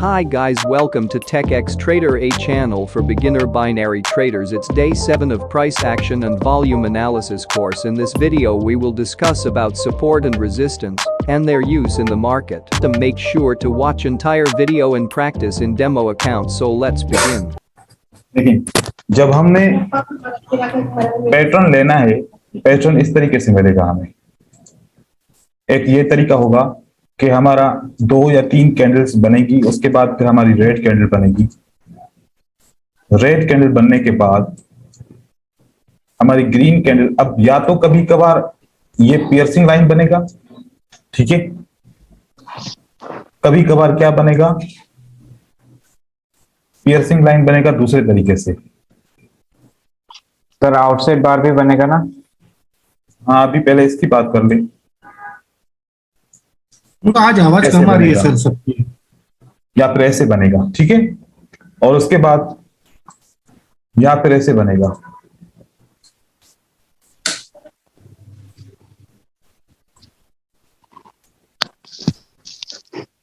Hi guys, welcome to TechX Trader, a channel for beginner binary traders. It's day 7 of price action and volume analysis course. In this video we will discuss about support and resistance and their use in the market. To make sure to watch entire video and practice in demo account. So let's begin. देखिए, जब हमने pattern लेना है, pattern इस तरीके से मिलेगा हमें। एक ये तरीका होगा कि हमारा 2 या 3 कैंडल्स बनेगी, उसके बाद फिर हमारी रेड कैंडल बनेगी। रेड कैंडल बनने के बाद हमारी ग्रीन कैंडल, अब या तो कभी कभार ये पियर्सिंग लाइन बनेगा, ठीक है, कभी कभार क्या बनेगा, पियर्सिंग लाइन बनेगा दूसरे तरीके से। सर आउटसाइड बार भी बनेगा ना? हाँ, अभी पहले इसकी बात कर ले। आज आवाज कम आ रही है सर सबकी। या फिर ऐसे बनेगा, ठीक है, और उसके बाद या फिर ऐसे बनेगा।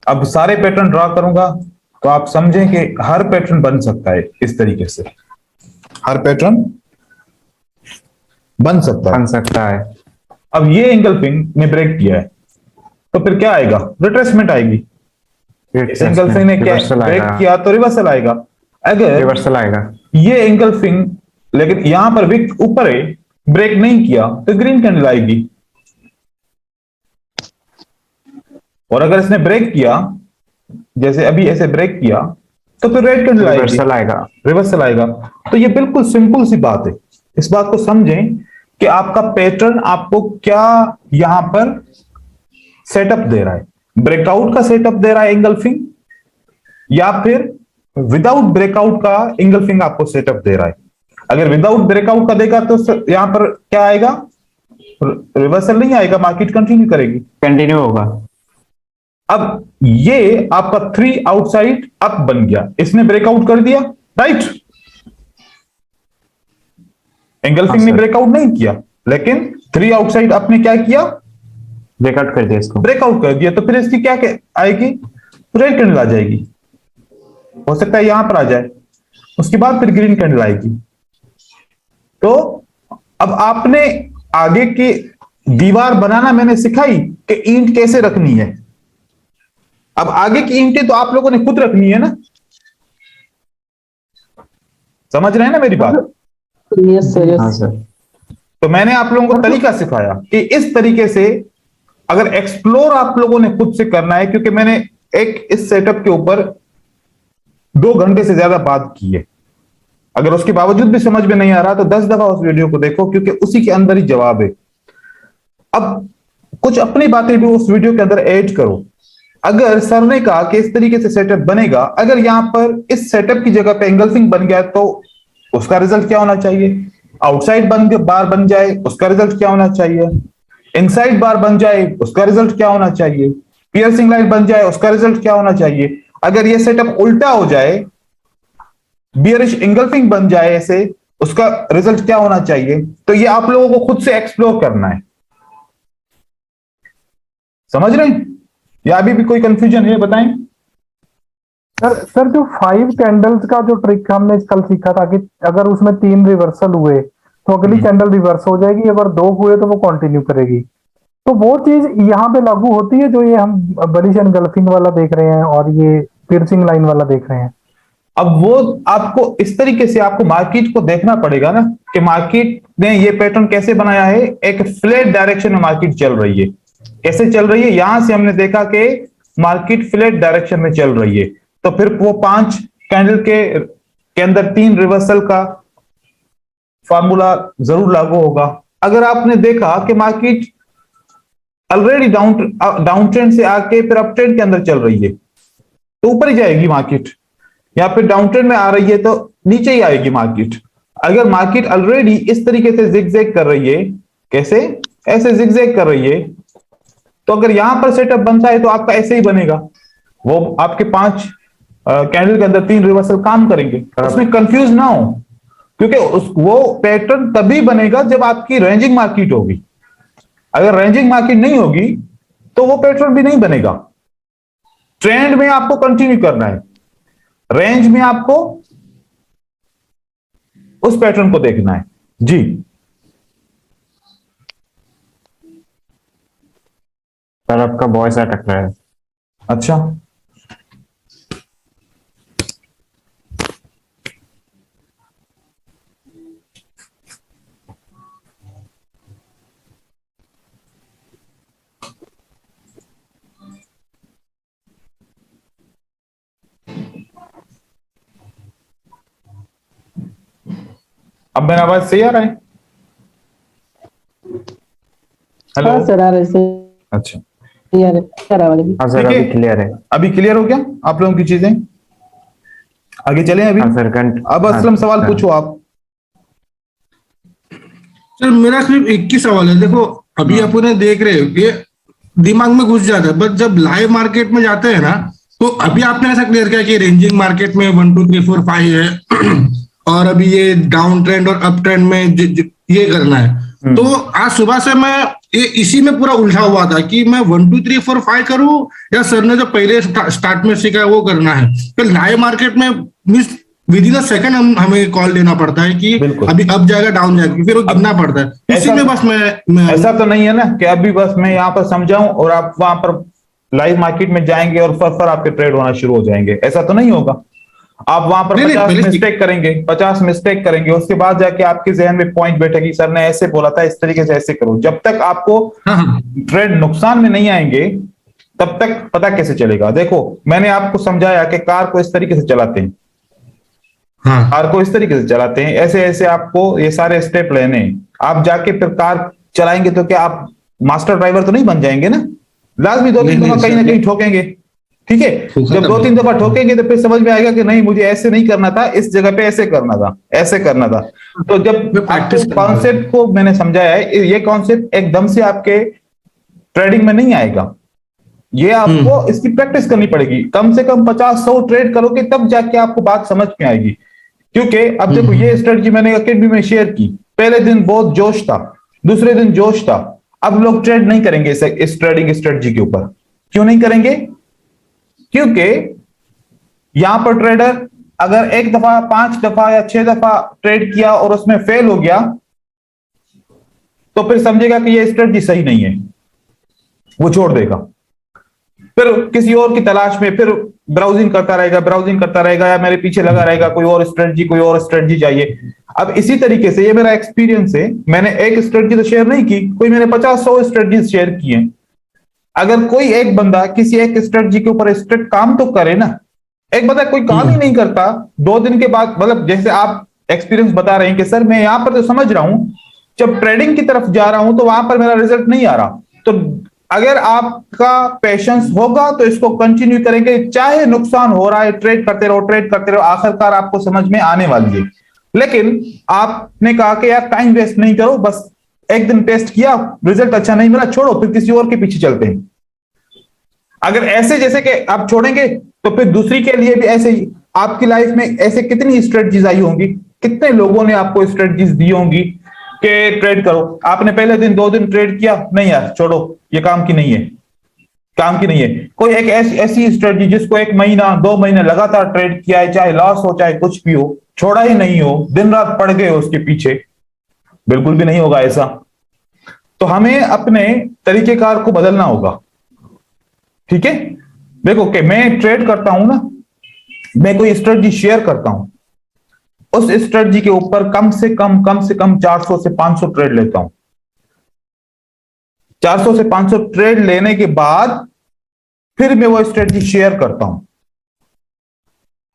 अब सारे पैटर्न ड्रॉ करूंगा तो आप समझें कि हर पैटर्न बन सकता है इस तरीके से। हर पैटर्न बन सकता है। अब ये एंगल्फिंग ने ब्रेक किया है तो फिर क्या आएगा? रिट्रेसमेंट आएगी। एंगल्फिंग ने क्या ब्रेक किया तो रिवर्सल आएगा। अगर रिवर्सल आएगा ये एंगल्फिंग, लेकिन यहां पर विक ऊपर है, ब्रेक नहीं किया तो ग्रीन कैंडल आएगी। और अगर इसने ब्रेक किया, जैसे अभी ऐसे ब्रेक किया, तो फिर रेड कैंडल आएगी, रिवर्सल आएगा। तो ये बिल्कुल सिंपल सी बात है। इस बात को समझें कि आपका पैटर्न आपको क्या यहां पर सेटअप दे रहा है। ब्रेकआउट का सेटअप दे रहा है एंगल्फिंग, या फिर विदाउट ब्रेकआउट का एंगल्फिंग आपको सेटअप दे रहा है। अगर विदाउट ब्रेकआउट का देगा तो यहां पर क्या आएगा? रिवर्सल नहीं आएगा, मार्केट कंटिन्यू होगा। अब ये आपका 3 आउटसाइड अप बन गया, इसने ब्रेकआउट कर दिया, राइट। एंगल्फिंग ने ब्रेकआउट नहीं किया, लेकिन 3 आउटसाइड अप ने क्या किया? ब्रेकआउट कर दिया, इसको ब्रेकआउट कर दिया। तो फिर इसकी क्या आएगी? रेड कैंडल आ जाएगी। हो सकता है यहां पर आ जाए, उसके बाद फिर ग्रीन कैंडल आएगी। तो अब आपने आगे की दीवार बनाना मैंने सिखाई कि ईंट कैसे रखनी है। अब आगे की ईंटें तो आप लोगों ने खुद रखनी है ना, समझ रहे हैं ना मेरी बात? Yes sir. तो मैंने आप लोगों को तरीका सिखाया कि इस तरीके से अगर एक्सप्लोर आप लोगों ने खुद से करना है, क्योंकि मैंने एक इस सेटअप के ऊपर 2 घंटे से ज्यादा बात की है। अगर उसके बावजूद भी समझ में नहीं आ रहा तो 10 दफा उस वीडियो को देखो, क्योंकि उसी के अंदर ही जवाब है। अब कुछ अपनी बातें भी उस वीडियो के अंदर ऐड करो। अगर सर ने कहा कि इस तरीके से सेटअप बनेगा, अगर यहां पर इस सेटअप की जगह पे एंगल्फिंग बन गया तो उसका रिजल्ट क्या होना चाहिए? आउटसाइड बार बन जाए, उसका रिजल्ट क्या होना चाहिए? इनसाइड बार बन जाए, उसका रिजल्ट क्या होना चाहिए? पियर्सिंग लाइन बन जाए, उसका रिजल्ट क्या होना चाहिए? अगर यह सेटअप उल्टा हो जाए, बियरिश एंगल्फिंग बन जाए ऐसे, उसका रिजल्ट क्या होना चाहिए? तो ये आप लोगों को खुद से एक्सप्लोर करना है। समझ रहे हैं या अभी भी कोई कंफ्यूजन है? बताएं सर जो 5 कैंडल्स का जो ट्रिक हमने कल सीखा था कि अगर उसमें 3 रिवर्सल हुए तो अगली कैंडल रिवर्स हो जाएगी, अगर 2 हुए तो वो कंटिन्यू करेगी। तो वो चीज यहाँ पे लागू होती है जो ये हम बलिश एनगल्फिंग वाला देख रहे हैं और ये पियर्सिंग लाइन वाला देख रहे हैं। अब वो आपको इस तरीके से आपको मार्केट को देखना पड़ेगा ना कि मार्केट ने ये पैटर्न कैसे बनाया है। एक फ्लैट डायरेक्शन में मार्केट चल रही है। कैसे चल रही है? यहां से हमने देखा कि मार्केट फ्लैट डायरेक्शन में चल रही है, तो फिर वो 5 कैंडल के अंदर 3 रिवर्सल का फार्मूला जरूर लागू होगा। अगर आपने देखा कि मार्केट ऑलरेडी डाउन ट्रेंड से आके फिर अप ट्रेंड के अंदर चल रही है तो ऊपर ही जाएगी मार्केट, या फिर डाउन ट्रेंड में आ रही है तो नीचे ही आएगी मार्केट। अगर मार्केट ऑलरेडी इस तरीके से जिगजैग कर रही है, कैसे? ऐसे जिगजैग कर रही है, तो अगर यहां पर सेटअप बनता है तो आपका ऐसे ही बनेगा। वो आपके 5 कैंडल के अंदर 3 रिवर्सल काम करेंगे, उसमें कंफ्यूज ना हो, क्योंकि वो पैटर्न तभी बनेगा जब आपकी रेंजिंग मार्केट होगी। अगर रेंजिंग मार्केट नहीं होगी तो वो पैटर्न भी नहीं बनेगा। ट्रेंड में आपको कंटिन्यू करना है। रेंज में आपको उस पैटर्न को देखना है जी। सर आपका वॉइस अटक रहा है। अच्छा, अब मेरा आवाज सही आ रहा है? हेलो हाँ सर आ रहे सर। अच्छा, हाँ सर ठीक है। अभी क्लियर है। अभी क्लियर हो गया आप लोगों की चीजें? आगे चलें अभी। हाँ सर अब असलम सवाल पूछो आप। सर मेरा सिर्फ एक ही सवाल है। देखो अभी अपन देख रहे हो कि दिमाग में घुस जाता है, बट जब लाइव मार्केट में जाते हैं ना, तो अभी आपने ऐसा क्लियर किया कि रेंजिंग मार्केट में 1 2 3 4 5 है और अभी ये डाउन ट्रेंड और अप ट्रेंड में ये करना है। तो आज सुबह से मैं ये इसी में पूरा उलझा हुआ था कि मैं 1 2 3 4 5 करूं या सर ने जो पहले स्टार्ट में सीखा है वो करना है। फिर लाइव मार्केट में means with in a second हमें कॉल लेना पड़ता है कि बिल्कुल। अभी अप जाएगा डाउन जाएगा, फिर वो गिनना पड़ता है। इसी में बस मैं ऐसा तो नहीं है ना कि अभी बस मैं यहाँ पर समझाऊं और आप वहां पर लाइव मार्केट में जाएंगे और फर आपके ट्रेड होना शुरू हो जाएंगे, ऐसा तो नहीं होगा। आप वहां पर 50 मिस्टेक करेंगे, 50 मिस्टेक करेंगे, उसके बाद जाके आपके जहन में पॉइंट बैठेगी सर ने ऐसे बोला था, इस तरीके से ऐसे करो। जब तक आपको ट्रेड नुकसान में नहीं आएंगे तब तक पता कैसे चलेगा? देखो मैंने आपको समझाया कि कार को इस तरीके से चलाते हैं, कार को इस तरीके से चलाते हैं, ऐसे ऐसे आपको ये सारे स्टेप लेने हैं। आप जाके फिर कार चलाएंगे तो क्या आप मास्टर ड्राइवर तो नहीं बन जाएंगे ना? लाजमी 2-3 दफा कहीं ना कहीं ठोकेंगे, ठीक है? जब 2-3 दफा ठोकेंगे तो फिर समझ में आएगा कि नहीं मुझे ऐसे नहीं करना था, इस जगह पे ऐसे करना था, ऐसे करना था। तो जब कॉन्सेप्ट को मैंने समझाया है, ये कॉन्सेप्ट एकदम से आपके ट्रेडिंग में नहीं आएगा, ये आपको इसकी प्रैक्टिस करनी पड़ेगी। कम से कम 50-100 ट्रेड करोगे तब जाके आपको बात समझ में आएगी। क्योंकि अब देखो ये स्ट्रेटजी मैंने अकेडमी में शेयर की, पहले दिन बहुत जोश था, दूसरे दिन जोश था। अब लोग ट्रेड नहीं करेंगे इस ट्रेडिंग स्ट्रेटजी के ऊपर। क्यों नहीं करेंगे? क्योंकि यहां पर ट्रेडर अगर 1 दफा 5 दफा या 6 दफा ट्रेड किया और उसमें फेल हो गया तो फिर समझेगा कि ये स्ट्रेटजी सही नहीं है, वो छोड़ देगा, फिर किसी और की तलाश में फिर ब्राउजिंग करता रहेगा या मेरे पीछे लगा रहेगा कोई और स्ट्रेटजी चाहिए। अब इसी तरीके से ये मेरा एक्सपीरियंस है, मैंने एक स्ट्रेटजी तो शेयर नहीं की, कोई मैंने 50-100 स्ट्रेटजी शेयर की हैं। अगर कोई एक बंदा किसी एक स्ट्रेटजी के ऊपर स्ट्रिक्ट काम तो करे ना, एक बंदा कोई काम ही नहीं करता, 2 दिन के बाद, मतलब जैसे आप एक्सपीरियंस बता रहे हैं कि सर मैं यहां पर तो समझ रहा हूं, जब ट्रेडिंग की तरफ जा रहा हूं तो वहां पर मेरा रिजल्ट नहीं आ रहा। तो अगर आपका पेशेंस होगा तो इसको कंटिन्यू करेंगे, चाहे नुकसान हो रहा है, ट्रेड करते रहो, आखिरकार आपको समझ में आने वाली है। लेकिन आपने कहा कि यार टाइम वेस्ट नहीं करो, बस एक दिन टेस्ट किया, रिजल्ट अच्छा नहीं मिला, छोड़ो, फिर किसी और के पीछे चलते हैं। अगर ऐसे जैसे कि आप छोड़ेंगे तो फिर दूसरी के लिए भी ऐसे ही आपकी लाइफ में ऐसे कितनी स्ट्रेटजीज आई होंगी, कितने लोगों ने आपको स्ट्रेटजीज दी होंगी कि ट्रेड करो। आपने पहले दिन 2 दिन ट्रेड किया, नहीं यार छोड़ो, ये काम की नहीं है। कोई एक ऐसी स्ट्रेटजी जिसको 1 महीना 2 महीने लगातार ट्रेड किया है, चाहे लॉस हो चाहे कुछ भी हो, छोड़ा ही नहीं हो, दिन रात पड़ गए उसके पीछे, बिल्कुल भी नहीं होगा ऐसा। तो हमें अपने तरीकेकार को बदलना होगा, ठीक है? देखो कि मैं ट्रेड करता हूं ना, मैं कोई स्ट्रेटजी शेयर करता हूं, उस स्ट्रेटजी के ऊपर कम से कम 400 से 500 ट्रेड लेता हूं। 400 से 500 ट्रेड लेने के बाद फिर मैं वो स्ट्रेटजी शेयर करता हूं।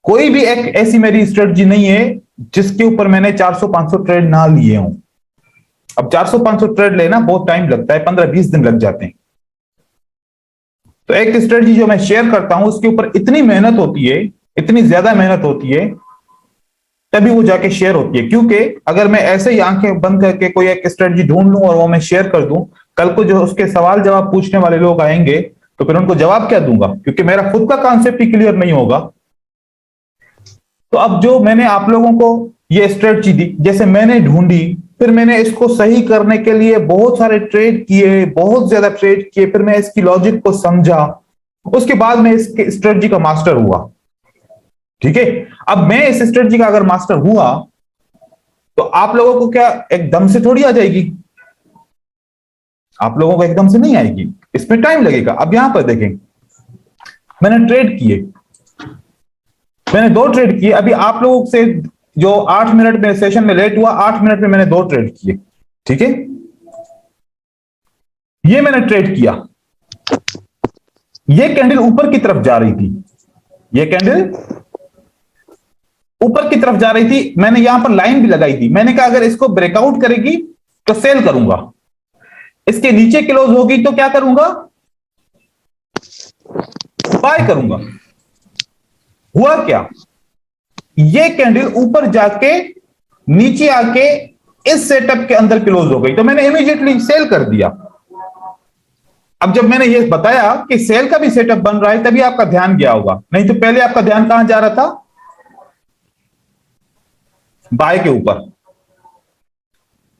कोई भी एक ऐसी मेरी स्ट्रेटजी नहीं है जिसके ऊपर मैंने 400-500 ट्रेड ना लिए हों। अब 400-500 ट्रेड लेना बहुत टाइम लगता है, 15-20 दिन लग जाते हैं। तो एक स्ट्रेटजी जो मैं शेयर करता हूं उसके ऊपर इतनी मेहनत होती है, इतनी ज्यादा मेहनत होती है, तभी वो जाके शेयर होती है। क्योंकि अगर मैं ऐसे ही आंखें बंद करके कोई एक स्ट्रेटजी ढूंढ लूं और वो मैं शेयर कर दूं, कल को जो उसके सवाल जवाब पूछने वाले लोग आएंगे तो फिर उनको जवाब क्या दूंगा, क्योंकि मेरा खुद का कॉन्सेप्ट ही क्लियर नहीं होगा। तो अब जो मैंने आप लोगों को ये स्ट्रेटजी दी, जैसे मैंने ढूंढी, फिर मैंने इसको सही करने के लिए बहुत सारे ट्रेड किए, बहुत ज्यादा ट्रेड किए, फिर मैं इसकी लॉजिक को समझा, उसके बाद मैं इस स्ट्रेटजी का मास्टर हुआ। ठीक है। अब मैं इस स्ट्रेटजी का अगर मास्टर हुआ तो आप लोगों को क्या एकदम से थोड़ी आ जाएगी, आप लोगों को एकदम से नहीं आएगी, इसमें टाइम लगेगा। अब यहां पर देखें, मैंने ट्रेड किए, मैंने 2 ट्रेड किए। अभी आप लोगों से जो 8 मिनट में सेशन में लेट हुआ, 8 मिनट में मैंने 2 ट्रेड किए, ठीक है। ये मैंने ट्रेड किया, ये कैंडल ऊपर की तरफ जा रही थी, ये कैंडल ऊपर की तरफ जा रही थी। मैंने यहां पर लाइन भी लगाई थी, मैंने कहा अगर इसको ब्रेकआउट करेगी तो सेल करूंगा, इसके नीचे क्लोज होगी तो क्या करूंगा, बाय करूंगा। हुआ क्या, ये कैंडल ऊपर जाके नीचे आके इस सेटअप के अंदर क्लोज हो गई, तो मैंने इमीडिएटली सेल कर दिया। अब जब मैंने ये बताया कि सेल का भी सेटअप बन रहा है, तभी आपका ध्यान गया होगा, नहीं तो पहले आपका ध्यान कहां जा रहा था, बाय के ऊपर।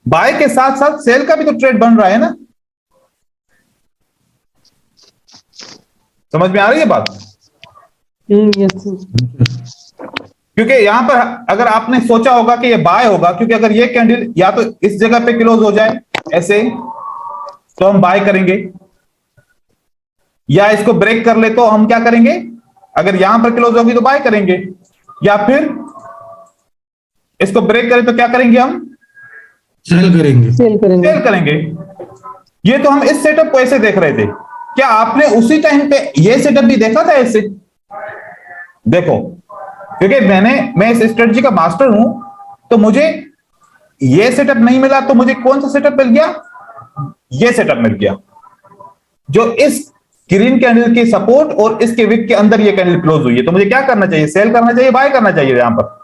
बाय के साथ साथ सेल का भी तो ट्रेड बन रहा है ना, समझ में आ रही है बात। क्योंकि यहां पर अगर आपने सोचा होगा कि ये बाय होगा, क्योंकि अगर ये कैंडल या तो इस जगह पे क्लोज हो जाए ऐसे तो हम बाय करेंगे, या इसको ब्रेक कर ले तो हम क्या करेंगे, अगर यहां पर क्लोज होगी तो बाय करेंगे, या फिर इसको ब्रेक करें तो क्या करेंगे, हम सेल करेंगे। सेल करेंगे। ये तो हम इस सेटअप को ऐसे देख रहे थे। क्या आपने उसी टाइम पे ये सेटअप भी देखा था ऐसे? देखो, क्योंकि मैं इस स्ट्रेटजी का मास्टर हूं, तो मुझे ये सेटअप नहीं मिला तो मुझे कौन सा सेटअप मिल गया, ये सेटअप मिल गया, जो इस ग्रीन कैंडल की सपोर्ट और इसके विक के अंदर ये कैंडल क्लोज हुई है। तो मुझे क्या करना चाहिए, सेल करना चाहिए, बाय करना चाहिए? यहां पर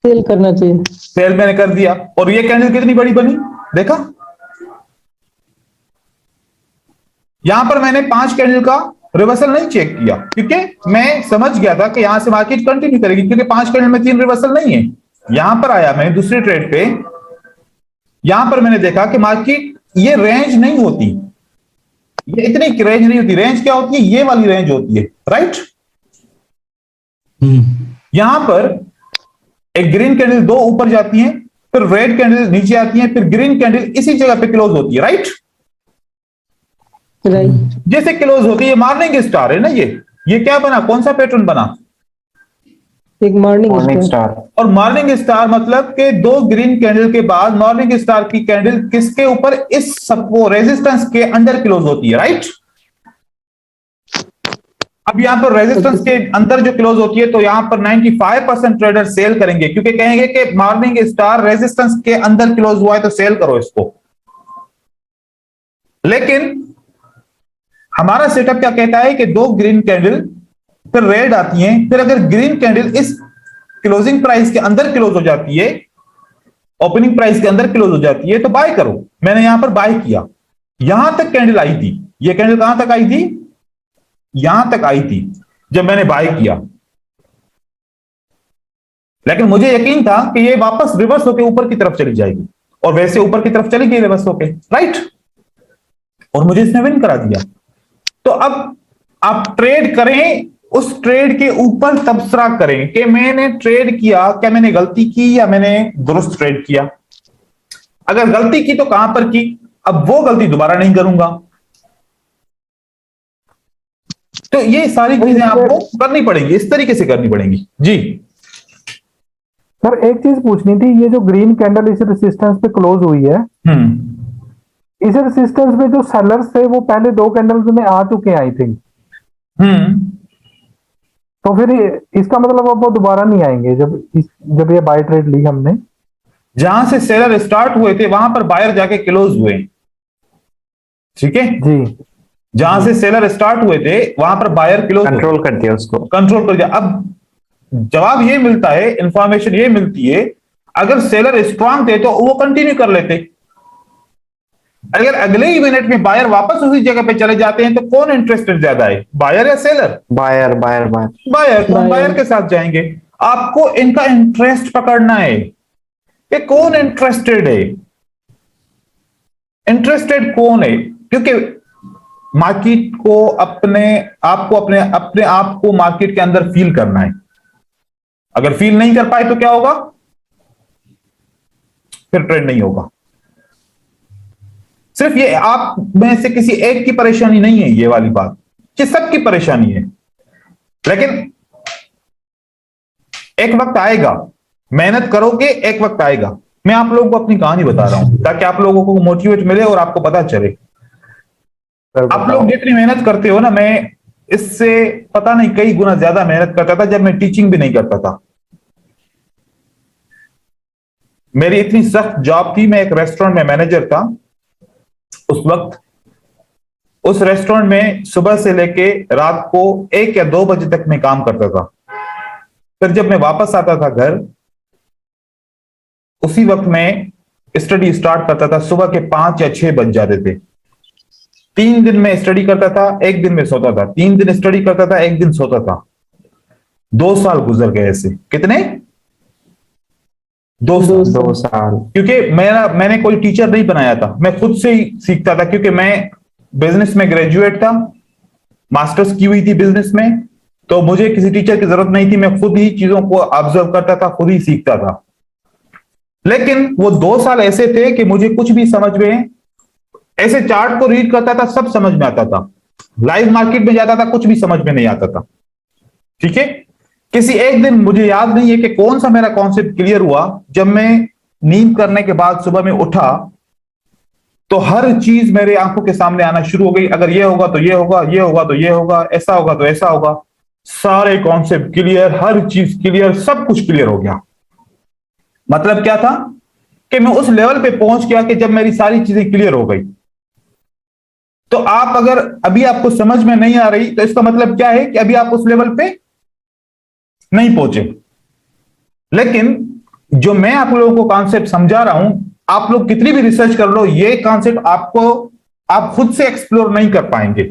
सेल करना चाहिए। सेल मैंने कर दिया, और ये कैंडल कितनी बड़ी बनी, देखा। यहां पर मैंने 5 कैंडल का रिवर्सल नहीं चेक किया, क्योंकि मैं समझ गया था कि यहां से मार्केट कंटिन्यू करेगी, क्योंकि 5 कैंडल में 3 रिवर्सल नहीं है। यहां पर आया मैं दूसरे ट्रेड पे, यहां पर मैंने देखा कि मार्केट ये रेंज नहीं होती, ये इतनी रेंज नहीं होती। रेंज क्या होती है, ये वाली रेंज होती है, राइट। यहां पर एक ग्रीन कैंडल 2 ऊपर जाती है, फिर रेड कैंडल नीचे आती है, फिर ग्रीन कैंडल इसी जगह पे क्लोज होती है, राइट। जैसे क्लोज होती है, ये मॉर्निंग स्टार है ना, ये क्या बना, कौन सा पैटर्न बना, एक मॉर्निंग स्टार। और मॉर्निंग स्टार मतलब कि 2 ग्रीन कैंडल के बाद मॉर्निंग स्टार की कैंडल किसके ऊपर, इस सबको रेजिस्टेंस के अंदर क्लोज होती है, राइट। अब यहां पर रेजिस्टेंस के अंदर जो क्लोज होती है, तो यहां पर 95% ट्रेडर सेल करेंगे, क्योंकि कहेंगे कि मॉर्निंग स्टार रेजिस्टेंस के अंदर क्लोज हुआ है तो सेल करो इसको। लेकिन हमारा सेटअप क्या कहता है कि 2 ग्रीन कैंडल फिर रेड आती हैं, फिर अगर ग्रीन कैंडल इस क्लोजिंग प्राइस के अंदर क्लोज हो जाती है, ओपनिंग प्राइस के अंदर क्लोज हो जाती है, तो बाय करो। मैंने यहां पर बाय किया, यहां तक कैंडल आई थी, ये कैंडल कहां तक आई थी, यहां तक आई थी जब मैंने बाय किया। लेकिन मुझे यकीन था कि ये वापस रिवर्स होकर ऊपर की तरफ चली जाएगी, और वैसे ऊपर की तरफ चली गई रिवर्स होकर, राइट, और मुझे इसने विन करा दिया। तो अब आप ट्रेड करें, उस ट्रेड के ऊपर तबसरा करें कि मैंने ट्रेड किया, क्या मैंने गलती की या मैंने दुरुस्त ट्रेड किया। अगर गलती की तो कहां पर की, अब वो गलती दोबारा नहीं करूंगा। तो ये सारी चीजें आपको करनी पड़ेंगी, इस तरीके से करनी पड़ेंगी जी। सर एक चीज पूछनी थी, ये जो ग्रीन कैंडल इस रेसिस्टेंस पे क्लोज हुई है, इस रेसिस्टेंस में जो सेलर्स थे वो पहले 2 कैंडल्स में आ चुके हैं आई थिंक, तो फिर इसका मतलब अब वो दोबारा नहीं आएंगे जब ये बाय ट्रेड ली हमने। जहां से सेलर स्टार्ट हुए थे वहां पर बायर जाके क्लोज हुए, ठीक है जी। जहां से सेलर स्टार्ट हुए थे वहां पर बायर क्लोज कंट्रोल कर दिया उसको, कंट्रोल कर दिया। अब जवाब ये मिलता है, इंफॉर्मेशन ये मिलती है, अगर सेलर स्ट्रांग थे तो वो कंटिन्यू कर लेते। अगर अगले ही मिनट में बायर वापस उसी जगह पे चले जाते हैं तो कौन इंटरेस्टेड ज्यादा है, बायर या seller? Buyer buyer buyer buyer. तो हम बायर के साथ जाएंगे। आपको इनका इंटरेस्ट पकड़ना है कि कौन इंटरेस्टेड है, इंटरेस्टेड कौन है, क्योंकि मार्केट को अपने आप को मार्केट के अंदर फील करना है। अगर फील नहीं कर पाए तो क्या होगा, फिर ट्रेड नहीं होगा। सिर्फ ये आप में से किसी एक की परेशानी नहीं है ये वाली बात, ये सबकी परेशानी है। लेकिन एक वक्त आएगा, मेहनत करोगे, एक वक्त आएगा। मैं आप लोगों को अपनी कहानी बता रहा हूं ताकि आप लोगों को मोटिवेट मिले और आपको पता चले। आप लोग जितनी मेहनत करते हो ना, मैं इससे पता नहीं कई गुना ज्यादा मेहनत करता था जब मैं टीचिंग भी नहीं करता था। मेरी इतनी सख्त जॉब थी, मैं एक रेस्टोरेंट में मैनेजर था उस वक्त। उस रेस्टोरेंट में सुबह से लेके रात को 1 या 2 बजे तक मैं काम करता था। फिर जब मैं वापस आता था घर, उसी वक्त मैं स्टडी स्टार्ट करता था। सुबह के 5 या 6 बज जाते थे। 3 दिन में स्टडी करता था, 1 दिन में सोता था। 3 दिन स्टडी करता था, 1 दिन सोता था। 2 साल गुजर गए ऐसे। कितने? 2 साल। क्योंकि मैंने कोई टीचर नहीं बनाया था, मैं खुद से ही सीखता था। क्योंकि मैं बिजनेस में ग्रेजुएट था, मास्टर्स की हुई थी बिजनेस में, तो मुझे किसी टीचर की जरूरत नहीं थी। मैं खुद ही चीजों को ऑब्जर्व करता था, खुद ही सीखता था। लेकिन वो 2 साल ऐसे थे कि मुझे कुछ भी समझ में, ऐसे चार्ट को रीड करता था, सब समझ में आता था। लाइव मार्केट में जाता था, कुछ भी समझ में नहीं आता था। ठीक है। किसी एक दिन, मुझे याद नहीं है कि कौन सा मेरा कॉन्सेप्ट क्लियर हुआ, जब मैं नींद करने के बाद सुबह में उठा तो हर चीज मेरे आंखों के सामने आना शुरू हो गई। अगर ये होगा तो ये होगा, ये होगा तो ये होगा, ऐसा होगा तो ऐसा होगा। सारे कॉन्सेप्ट क्लियर, हर चीज क्लियर, सब कुछ क्लियर हो गया। मतलब क्या था कि मैं उस लेवल पे पहुंच गया कि जब मेरी सारी चीजें क्लियर हो गई। तो आप अगर अभी आपको समझ में नहीं आ रही तो इसका मतलब क्या है कि अभी आप उस लेवल पे नहीं पहुंचे। लेकिन जो मैं आप लोगों को कॉन्सेप्ट समझा रहा हूं, आप लोग कितनी भी रिसर्च कर लो, ये कॉन्सेप्ट आप खुद से एक्सप्लोर नहीं कर पाएंगे,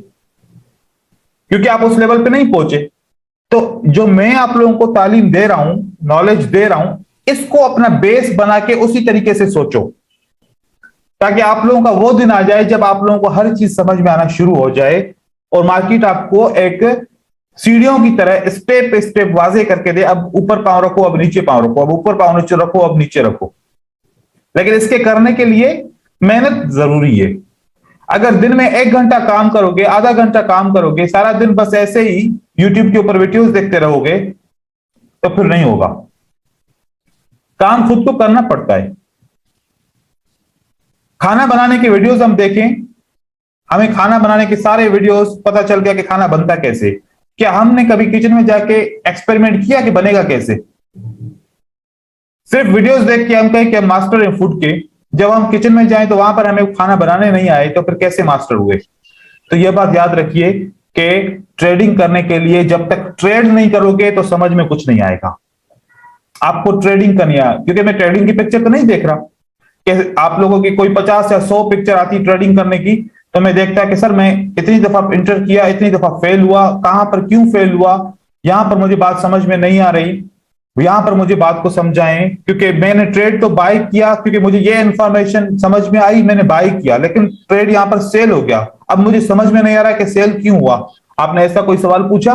क्योंकि आप उस लेवल पे नहीं पहुंचे। तो जो मैं आप लोगों को तालीम दे रहा हूं, नॉलेज दे रहा हूं, इसको अपना बेस बना के उसी तरीके से सोचो, ताकि आप लोगों का वो दिन आ जाए जब आप लोगों को हर चीज समझ में आना शुरू हो जाए और मार्केट आपको एक सीढ़ियों की तरह स्टेप पे स्टेप वाजे करके दे। अब ऊपर पांव रखो, अब नीचे पांव रखो, अब ऊपर पांव नीचे रखो, अब नीचे रखो। लेकिन इसके करने के लिए मेहनत जरूरी है। अगर दिन में 1 घंटा काम करोगे, आधा घंटा काम करोगे, सारा दिन बस ऐसे ही यूट्यूब के ऊपर वीडियोस देखते रहोगे, तो फिर नहीं होगा। काम खुद को करना पड़ता है। खाना बनाने के वीडियोस हम देखें, हमें खाना बनाने के सारे वीडियोस पता चल गया कि खाना बनता कैसे। क्या हमने कभी किचन में जाके एक्सपेरिमेंट किया कि बनेगा कैसे? सिर्फ वीडियोस देख के हम कहें कि हम मास्टर हैं फूड के, जब हम किचन में जाएं तो वहां पर हमें खाना बनाने नहीं आए, तो फिर कैसे मास्टर हुए? तो यह बात याद रखिए कि ट्रेडिंग करने के लिए जब तक ट्रेड नहीं करोगे तो समझ में कुछ नहीं आएगा। आपको ट्रेडिंग करनी है, क्योंकि मैं ट्रेडिंग की पिक्चर तो नहीं देख रहा कि आप लोगों की कोई 50 या 100 पिक्चर आती ट्रेडिंग करने की, तो मैं देखता कि सर मैं इतनी दफा इंटर किया, इतनी दफा फेल हुआ, कहां पर क्यों फेल हुआ, यहां पर मुझे बात समझ में नहीं आ रही, यहां पर मुझे बात को समझाएं। क्योंकि मैंने ट्रेड तो बाय किया, क्योंकि मुझे ये इंफॉर्मेशन समझ में आई, मैंने बाय किया, लेकिन ट्रेड यहां पर सेल हो गया। अब मुझे समझ में नहीं आ रहा कि सेल क्यों हुआ। आपने ऐसा कोई सवाल पूछा?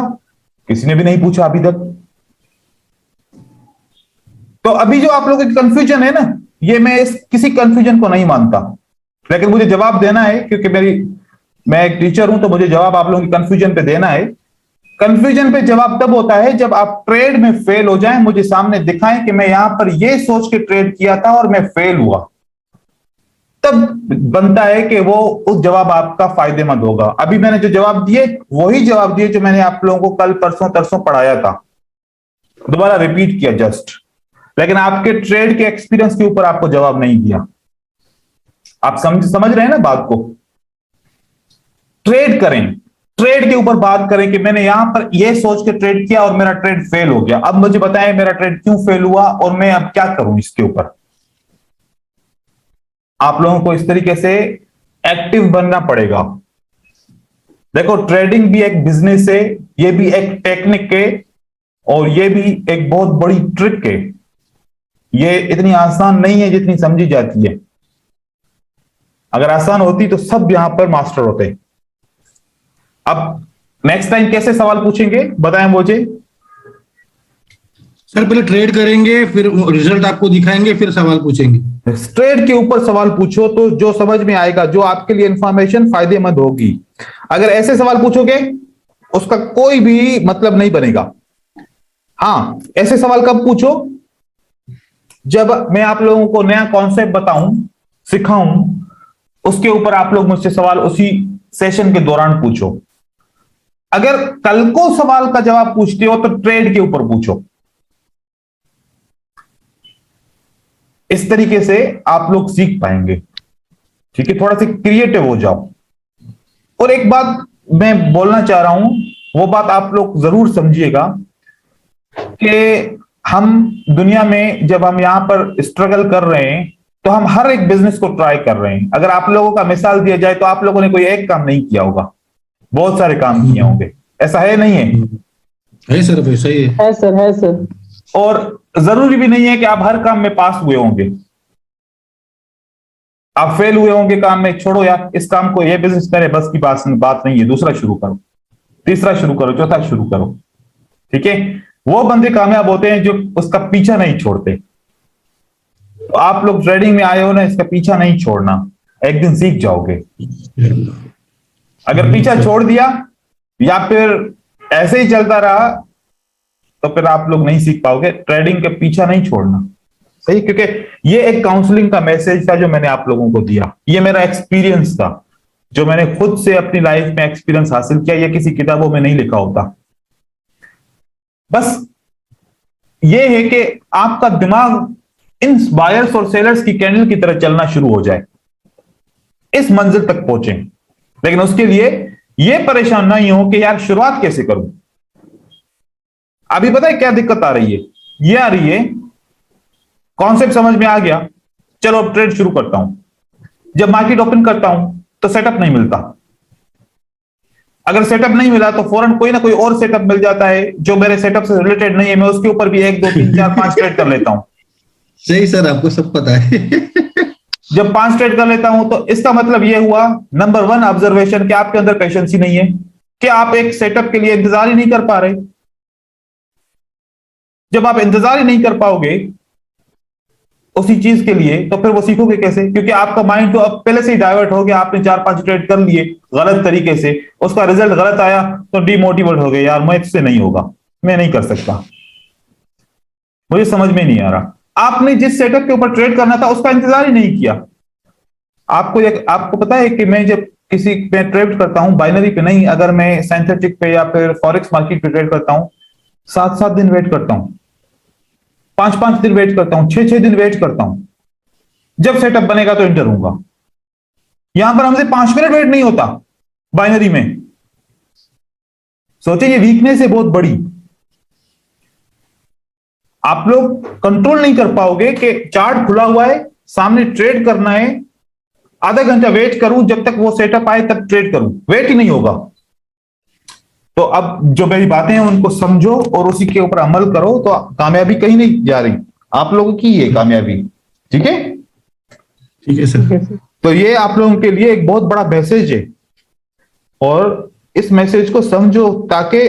किसी ने भी नहीं पूछा अभी तक। तो अभी जो आप लोगों की कंफ्यूजन है ना, ये मैं किसी कंफ्यूजन को नहीं मानता, लेकिन मुझे जवाब देना है, क्योंकि मैं एक टीचर हूं, तो मुझे जवाब आप लोगों की कंफ्यूजन पे देना है। कंफ्यूजन पे जवाब तब होता है जब आप ट्रेड में फेल हो जाएं, मुझे सामने दिखाएं कि मैं यहां पर ये सोच के ट्रेड किया था और मैं फेल हुआ, तब बनता है कि वो उस जवाब आपका फायदेमंद होगा। अभी मैंने जो जवाब दिए वही जवाब दिए जो मैंने आप लोगों को कल परसों तरसों पढ़ाया था, दोबारा रिपीट किया जस्ट, लेकिन आपके ट्रेड के एक्सपीरियंस के ऊपर आपको जवाब नहीं दिया। आप समझ रहे हैं ना बात को? ट्रेड करें, ट्रेड के ऊपर बात करें कि मैंने यहां पर यह सोच के ट्रेड किया और मेरा ट्रेड फेल हो गया। अब मुझे बताएं मेरा ट्रेड क्यों फेल हुआ और मैं अब क्या करूं इसके ऊपर। आप लोगों को इस तरीके से एक्टिव बनना पड़ेगा। देखो, ट्रेडिंग भी एक बिजनेस है, ये भी एक टेक्निक है और ये भी एक बहुत बड़ी ट्रिक है। ये इतनी आसान नहीं है जितनी समझी जाती है। अगर आसान होती तो सब यहां पर मास्टर होते। अब नेक्स्ट टाइम कैसे सवाल पूछेंगे बताएं मुझे। सर पहले ट्रेड करेंगे, फिर रिजल्ट आपको दिखाएंगे, फिर सवाल पूछेंगे। ट्रेड के ऊपर सवाल पूछो तो जो समझ में आएगा, जो आपके लिए इंफॉर्मेशन फायदेमंद होगी। अगर ऐसे सवाल पूछोगे उसका कोई भी मतलब नहीं बनेगा। हाँ, ऐसे सवाल कब पूछो, जब मैं आप लोगों को नया कॉन्सेप्ट बताऊं, सिखाऊं, उसके ऊपर आप लोग मुझसे सवाल उसी सेशन के दौरान पूछो। अगर कल को सवाल का जवाब पूछते हो तो ट्रेड के ऊपर पूछो। इस तरीके से आप लोग सीख पाएंगे। ठीक है, थोड़ा सा क्रिएटिव हो जाओ। और एक बात मैं बोलना चाह रहा हूं, वो बात आप लोग जरूर समझिएगा कि हम दुनिया में जब हम यहां पर स्ट्रगल कर रहे हैं तो हम हर एक बिजनेस को ट्राई कर रहे हैं। अगर आप लोगों का मिसाल दिया जाए तो आप लोगों ने कोई एक काम नहीं किया होगा, बहुत सारे काम किए होंगे। ऐसा है नहीं है सर? वैसा ही है। है सर, है सर। और जरूरी भी नहीं है कि आप हर काम में पास हुए होंगे। आप फेल हुए होंगे काम में, छोड़ो यार इस काम को, ये बिजनेस मेरे बस की बात नहीं है, दूसरा शुरू करो, तीसरा शुरू करो, चौथा शुरू करो। ठीक है, वो बंदे कामयाब होते हैं जो उसका पीछा नहीं छोड़ते। तो आप लोग ट्रेडिंग में आए हो ना, इसका पीछा नहीं छोड़ना, एक दिन सीख जाओगे। अगर पीछा छोड़ दिया या फिर ऐसे ही चलता रहा तो फिर आप लोग नहीं सीख पाओगे। ट्रेडिंग के पीछा नहीं छोड़ना, सही? क्योंकि ये एक काउंसलिंग का मैसेज था जो मैंने आप लोगों को दिया। ये मेरा एक्सपीरियंस था जो मैंने खुद से अपनी लाइफ में एक्सपीरियंस हासिल किया। ये किसी किताबों में नहीं लिखा होता। बस ये है कि आपका दिमाग इन बायर्स और सेलर्स की कैंडल की तरह चलना शुरू हो जाए, इस मंजिल तक पहुंचे। लेकिन उसके लिए ये परेशान नहीं हो कि यार शुरुआत कैसे करूं। अभी पता है क्या दिक्कत आ रही है? ये आ रही है, कॉन्सेप्ट समझ में आ गया, चलो अब ट्रेड शुरू करता हूं। जब मार्केट ओपन करता हूं तो सेटअप नहीं मिलता। अगर सेटअप नहीं मिला तो फौरन कोई ना कोई और सेटअप मिल जाता है जो मेरे सेटअप से रिलेटेड नहीं है। मैं उसके ऊपर भी 1 2 3 4 5 ट्रेड कर लेता हूं। सही सर, आपको सब पता है। जब 5 ट्रेड कर लेता हूं तो इसका मतलब यह हुआ, नंबर 1 ऑब्जर्वेशन, कि आपके अंदर पेशेंस ही नहीं है, कि आप एक सेटअप के लिए इंतजार ही नहीं कर पा रहे। जब आप इंतजार ही नहीं कर पाओगे उसी चीज के लिए तो फिर वो सीखोगे कैसे? क्योंकि आपका माइंड तो अब पहले से ही डाइवर्ट हो गया। आपने 4 5 ट्रेड कर लिए गलत तरीके से, उसका रिजल्ट गलत आया तो डिमोटिवेट हो गए, यार मैं इससे नहीं होगा, मैं नहीं कर सकता, मुझे समझ में नहीं आ रहा। आपने जिस सेटअप के ऊपर ट्रेड करना था उसका इंतजार ही नहीं किया। आपको पता है कि मैं जब किसी पे ट्रेड करता हूं, बाइनरी पे नहीं, अगर मैं सिंथेटिक पे या फिर फॉरेक्स मार्केट पे ट्रेड करता हूं, 7 दिन वेट करता हूं, 5 दिन वेट करता हूं, 6 दिन वेट करता हूं। जब सेटअप बनेगा तो एंटर होऊंगा। यहां पर हमसे 5 मिनट वेट नहीं होता बाइनरी में। सोचे ये वीकनेस है बहुत बड़ी। आप लोग कंट्रोल नहीं कर पाओगे कि चार्ट खुला हुआ है, सामने ट्रेड करना है, आधा घंटा वेट करूं जब तक वो सेटअप आए तब ट्रेड करूं, वेट ही नहीं होगा। तो अब जो मेरी बातें हैं उनको समझो और उसी के ऊपर अमल करो तो कामयाबी कहीं नहीं जा रही, आप लोगों की ये कामयाबी। ठीक है? ठीक है सर। तो ये आप लोगों के लिए एक बहुत बड़ा मैसेज है और इस मैसेज को समझो ताकि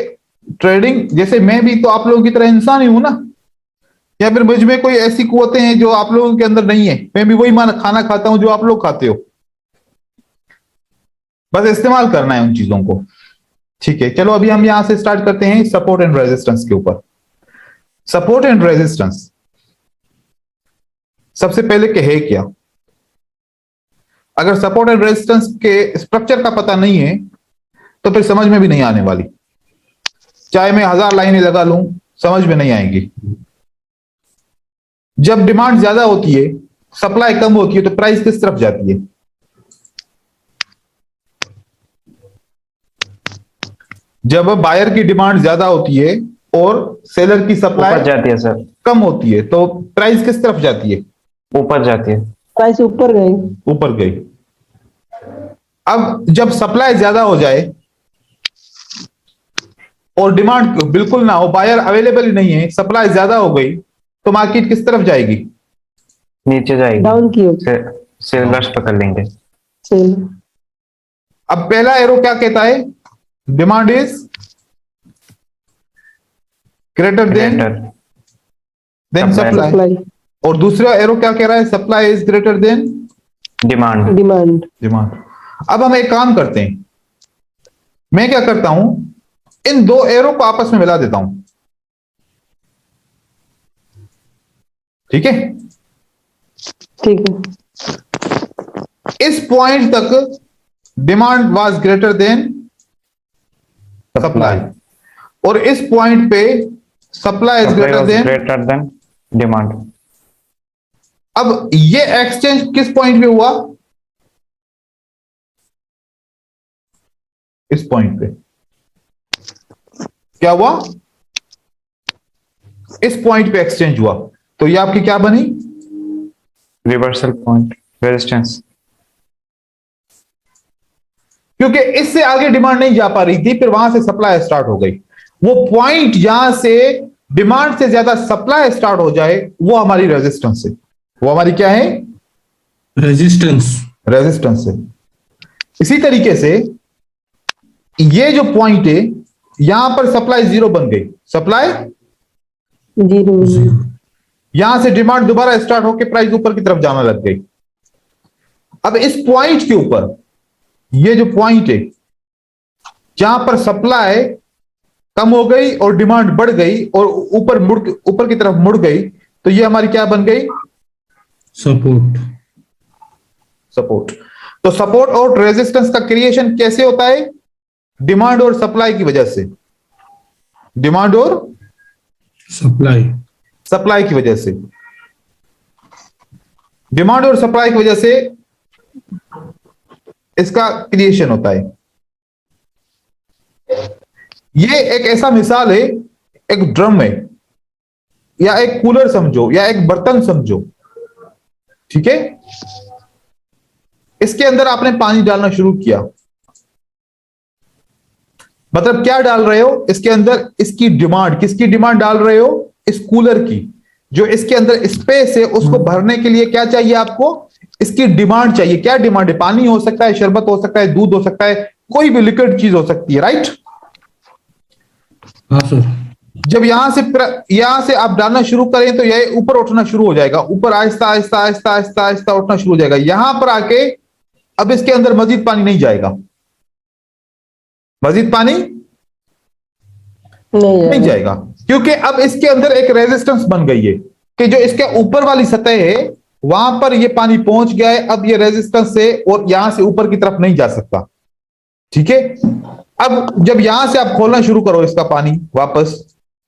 ट्रेडिंग, जैसे मैं भी तो आप लोगों की तरह इंसान ही हूं ना, या फिर मुझ में कोई ऐसी कुव्वतें हैं जो आप लोगों के अंदर नहीं है। मैं भी वही खाना खाता हूं जो आप लोग खाते हो, बस इस्तेमाल करना है उन चीजों को। ठीक है, चलो अभी हम यहां से स्टार्ट करते हैं सपोर्ट एंड रेजिस्टेंस के ऊपर। सपोर्ट एंड रेजिस्टेंस सबसे पहले के है क्या? अगर सपोर्ट एंड रेजिस्टेंस के स्ट्रक्चर का पता नहीं है तो फिर समझ में भी नहीं आने वाली। चाहे मैं 1000 लाइनें लगा लूं, समझ में नहीं आएंगी। जब डिमांड ज्यादा होती है, सप्लाई कम होती है, तो प्राइस किस तरफ जाती है? जब बायर की डिमांड ज्यादा होती है और सेलर की सप्लाई ऊपर जाती है सर, कम होती है तो प्राइस किस तरफ जाती है? ऊपर जाती है। प्राइस ऊपर गई। ऊपर गई। अब जब सप्लाई ज्यादा हो जाए और डिमांड बिल्कुल ना हो, बायर अवेलेबल ही नहीं है, सप्लाई ज्यादा हो गई, तो मार्केट किस तरफ जाएगी? नीचे जाएगी, डाउन की ओर। सेलर्स पकड़ लेंगे। सेल। अब पहला एरो क्या कहता है? Demand is greater than than Supply. Supply, supply और दूसरा एरो क्या कह रहा है, supply is greater than demand. Demand demand. अब हम एक काम करते हैं, मैं क्या करता हूं, इन दो एरो को आपस में मिला देता हूं, ठीक है। ठीक है। इस पॉइंट तक demand was greater than supply, और इस पॉइंट पे supply is greater then. Greater than demand. अब ये एक्सचेंज किस पॉइंट पे हुआ, इस पॉइंट पे क्या हुआ, इस पॉइंट पे एक्सचेंज हुआ, तो ये आपकी क्या बनी, रिवर्सल पॉइंट, रेजिस्टेंस। क्योंकि इससे आगे डिमांड नहीं जा पा रही थी, फिर वहां से सप्लाई स्टार्ट हो गई। वो पॉइंट जहां से डिमांड से ज्यादा सप्लाई स्टार्ट हो जाए वो हमारी रेजिस्टेंस है, वो हमारी क्या है, रेजिस्टेंस। रेजिस्टेंस है। इसी तरीके से ये जो पॉइंट है, यहां पर सप्लाई जीरो बन गई, सप्लाई जीरो यहां से डिमांड दोबारा स्टार्ट होकर प्राइस ऊपर की तरफ जाना लग गई। अब इस पॉइंट के ऊपर, ये जो पॉइंट है जहां पर सप्लाई कम हो गई और डिमांड बढ़ गई और ऊपर की तरफ मुड़ गई, तो ये हमारी क्या बन गई, सपोर्ट। सपोर्ट। तो सपोर्ट और रेजिस्टेंस का क्रिएशन कैसे होता है, डिमांड और सप्लाई की वजह से, डिमांड और सप्लाई की वजह से, डिमांड और सप्लाई की वजह से इसका क्रिएशन होता है। ये एक ऐसा मिसाल है, एक ड्रम है या एक कूलर समझो या एक बर्तन समझो, ठीक है। इसके अंदर आपने पानी डालना शुरू किया, मतलब क्या डाल रहे हो इसके अंदर, इसकी डिमांड, किसकी डिमांड डाल रहे हो, इस कूलर की। जो इसके अंदर स्पेस है उसको भरने के लिए क्या चाहिए आपको, इसकी डिमांड चाहिए। क्या डिमांड है, पानी हो सकता है, शरबत हो सकता है, दूध हो सकता है, कोई भी लिक्विड चीज हो सकती है, राइट। हाँ सर। जब यहां से आप डालना शुरू करें तो यह ऊपर उठना शुरू हो जाएगा, ऊपर आहिस्ता आहिस्ता आहिस्ता आहिस्ता आहिस्ता उठना शुरू हो जाएगा। यहां पर आके अब इसके अंदर मजीद पानी नहीं जाएगा, मजीद पानी नहीं जाएगा, क्योंकि अब इसके अंदर एक रेजिस्टेंस बन गई है कि जो इसके ऊपर वाली सतह है वहां पर ये पानी पहुंच गया है। अब ये रेजिस्टेंस से और यहां से ऊपर की तरफ नहीं जा सकता, ठीक है। अब जब यहां से आप खोलना शुरू करो इसका पानी वापस,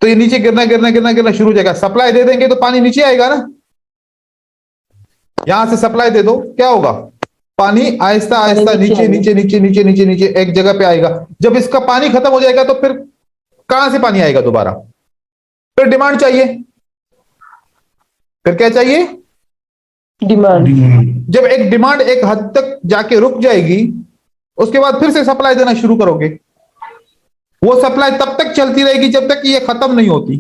तो ये नीचे गिरना गिरना गिरना गिरना शुरू हो जाएगा। सप्लाई दे देंगे तो पानी नीचे आएगा ना, यहां से सप्लाई दे दो, क्या होगा, पानी आहिस्ता आहिस्ता नीचे नीचे नीचे नीचे नीचे नीचे एक जगह पे आएगा। जब इसका पानी खत्म हो जाएगा तो फिर कहां से पानी आएगा दोबारा, फिर डिमांड चाहिए, फिर क्या चाहिए, डिमांड। जब एक डिमांड एक हद तक जाके रुक जाएगी उसके बाद फिर से सप्लाई देना शुरू करोगे। वो सप्लाई तब तक चलती रहेगी जब तक कि ये खत्म नहीं होती।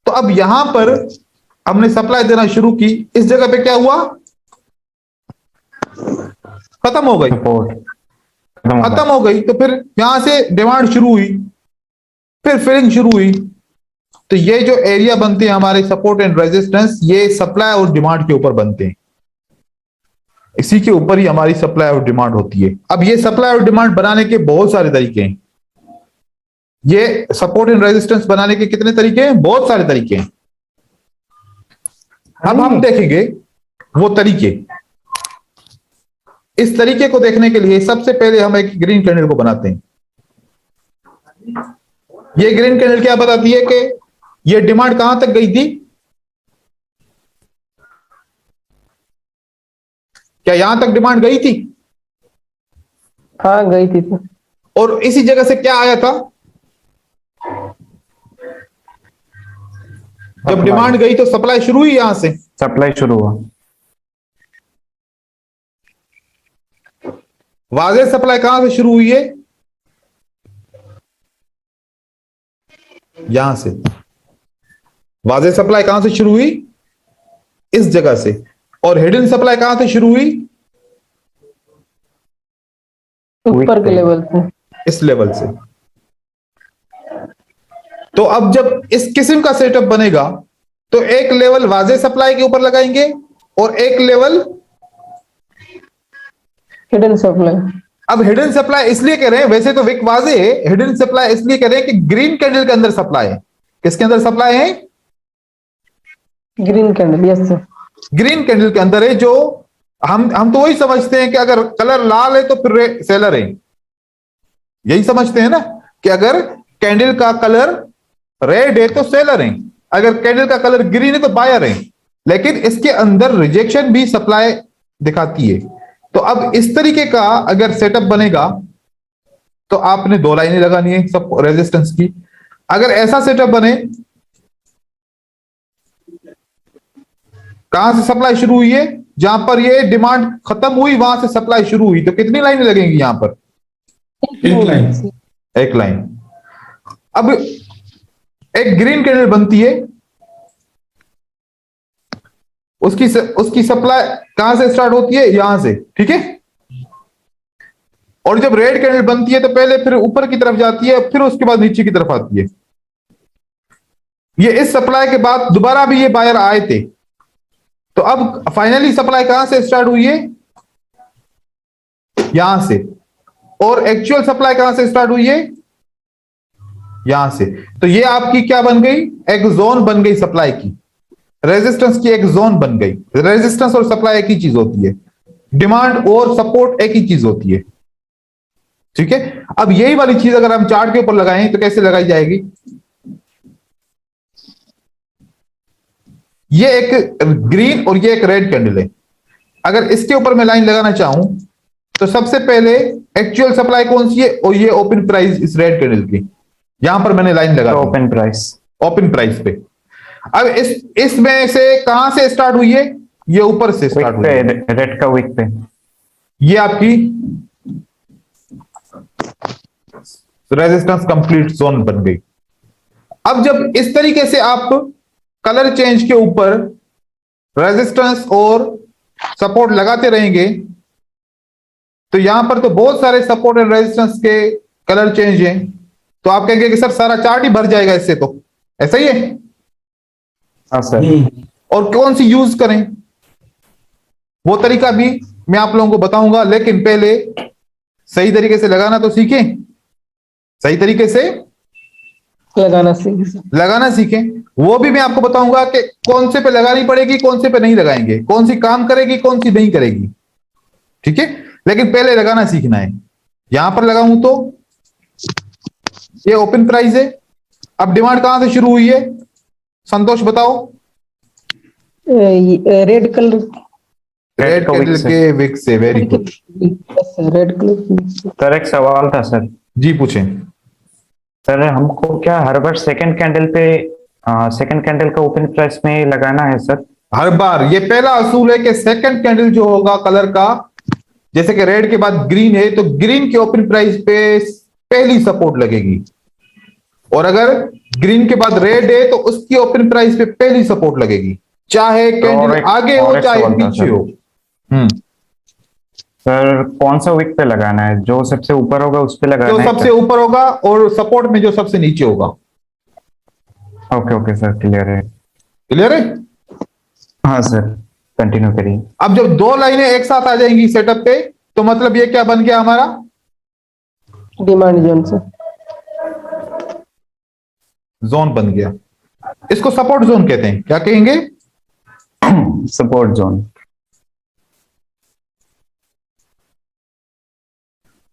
तो अब यहां पर हमने सप्लाई देना शुरू की, इस जगह पे क्या हुआ, खत्म हो गई, खत्म हो गई। तो फिर यहां से डिमांड शुरू हुई, फिर फिलिंग शुरू हुई। तो ये जो एरिया बनते हैं हमारे सपोर्ट एंड रेजिस्टेंस, ये सप्लाई और डिमांड के ऊपर बनते हैं, इसी के ऊपर ही हमारी सप्लाई और डिमांड होती है। अब ये सप्लाई और डिमांड बनाने के बहुत सारे तरीके हैं, ये सपोर्ट एंड रेजिस्टेंस बनाने के कितने तरीके हैं, बहुत सारे तरीके हैं। अब हम देखेंगे वो तरीके। इस तरीके को देखने के लिए सबसे पहले हम एक ग्रीन कैंडल को बनाते हैं। ये ग्रीन कैंडल क्या बताती है कि ये डिमांड कहां तक गई थी, क्या यहां तक डिमांड गई थी, हाँ गई थी। और इसी जगह से क्या आया था, जब डिमांड गई तो सप्लाई शुरू हुई, यहां से सप्लाई शुरू हुआ, वाज़ेह सप्लाई कहां से शुरू हुई है, यहां से। वाज़ेह सप्लाई कहां से शुरू हुई, इस जगह से। और हिडन सप्लाई कहां से शुरू हुई, ऊपर के लेवल से, इस लेवल से। तो अब जब इस किस्म का सेटअप बनेगा तो एक लेवल वाजे सप्लाई के ऊपर लगाएंगे और एक लेवल हिडन सप्लाई। अब हिडन सप्लाई इसलिए कह रहे हैं, वैसे तो विक वाजे है, हिडन सप्लाई इसलिए कह रहे हैं कि ग्रीन कैंडल के अंदर सप्लाई है। किसके अंदर सप्लाई है? Green candle, yes sir. Green candle के अंदर है। जो हम तो वही समझते हैं कि अगर कलर लाल है तो फिर सेलर है, यही समझते हैं ना कि अगर कैंडल का कलर रेड है तो सेलर है, अगर कैंडल का कलर ग्रीन है तो बायर है। लेकिन इसके अंदर रिजेक्शन भी सप्लाई दिखाती है। तो अब इस तरीके का अगर सेटअप बनेगा तो आपने दो लाइनें लगानी है सब रेजिस्टेंस की। अगर ऐसा सेटअप बने, कहां से सप्लाई शुरू हुई है, जहां पर ये डिमांड खत्म हुई वहां से सप्लाई शुरू हुई, तो कितनी लाइनें लगेंगी यहां पर? एक लाइन। एक लाइन। अब एक ग्रीन कैंडल बनती है, उसकी सप्लाई कहां से स्टार्ट होती है? यहां से, ठीक है। और जब रेड कैंडल बनती है तो पहले फिर ऊपर की तरफ जाती है, फिर उसके बाद नीचे की तरफ आती है। ये इस सप्लाई के बाद दोबारा भी ये बायर आए थे, तो अब फाइनली सप्लाई कहां से स्टार्ट हुई है? यहां से। और एक्चुअल सप्लाई कहां से स्टार्ट हुई है? यहां से। तो ये आपकी क्या बन गई? एक जोन बन गई सप्लाई की, रेजिस्टेंस की एक जोन बन गई। रेजिस्टेंस और सप्लाई एक ही चीज होती है, डिमांड और सपोर्ट एक ही चीज होती है, ठीक है। अब यही वाली चीज अगर हम चार्ट के ऊपर लगाएं तो कैसे लगाई जाएगी? ये एक ग्रीन और ये एक रेड कैंडल है। अगर इसके ऊपर मैं लाइन लगाना चाहूं तो सबसे पहले एक्चुअल सप्लाई कौन सी है? और ये ओपन प्राइस इस रेड कैंडल की, यहां पर मैंने लाइन लगा ओपन प्राइस, ओपन प्राइस पे। अब इसमें से कहां से स्टार्ट हुई है? ये ऊपर से स्टार्ट हुई है, रेड का विक पे। ये आपकी रेजिस्टेंस कंप्लीट जोन बन गई। अब जब इस तरीके से आप कलर चेंज के ऊपर रेजिस्टेंस और सपोर्ट लगाते रहेंगे तो यहां पर तो बहुत सारे सपोर्ट एंड रेजिस्टेंस के कलर चेंज हैं, तो आप कहेंगे कि सर सारा चार्ट ही भर जाएगा इससे, तो ऐसा ही है। हाँ सर। और कौन सी यूज करें वो तरीका भी मैं आप लोगों को बताऊंगा, लेकिन पहले सही तरीके से लगाना तो सीखें, सही तरीके से लगाना सीखें। वो भी मैं आपको बताऊंगा कि कौन से पे लगानी पड़ेगी, कौन से पे नहीं लगाएंगे, कौन सी काम करेगी, कौन सी नहीं करेगी, ठीक है। लेकिन पहले लगाना सीखना है। यहां पर लगाऊं तो ये ओपन प्राइस है। अब डिमांड कहां से शुरू हुई है? संतोष बताओ। रेड कलर, रेड कैंडल के विक से। Very good, red colour. Sir एक सवाल था सर। जी पूछें। सर हमको क्या हर बार सेकंड कैंडल पे सेकंड कैंडल का ओपन प्राइस में लगाना है सर? हर बार। ये पहला असूल है कि सेकंड कैंडल जो होगा कलर का, जैसे कि रेड के बाद ग्रीन है तो ग्रीन के ओपन प्राइस पे पहली सपोर्ट लगेगी, और अगर ग्रीन के बाद रेड है तो उसकी ओपन प्राइस पे पहली सपोर्ट लगेगी, चाहे कैंडल आगे हो चाहे पीछे हो। सर कौन सा विक पे लगाना है? जो सबसे ऊपर होगा उस पे लगाना है? जो सबसे ऊपर होगा और सपोर्ट में जो सबसे नीचे होगा। ओके ओके सर, क्लियर है। क्लियर है? हाँ सर, कंटिन्यू करिए। अब जब दो लाइनें एक साथ आ जाएंगी सेटअप पे तो मतलब ये क्या बन गया हमारा? डिमांड जोन से जोन बन गया। इसको सपोर्ट जोन कहते हैं। क्या कहेंगे? Support zone.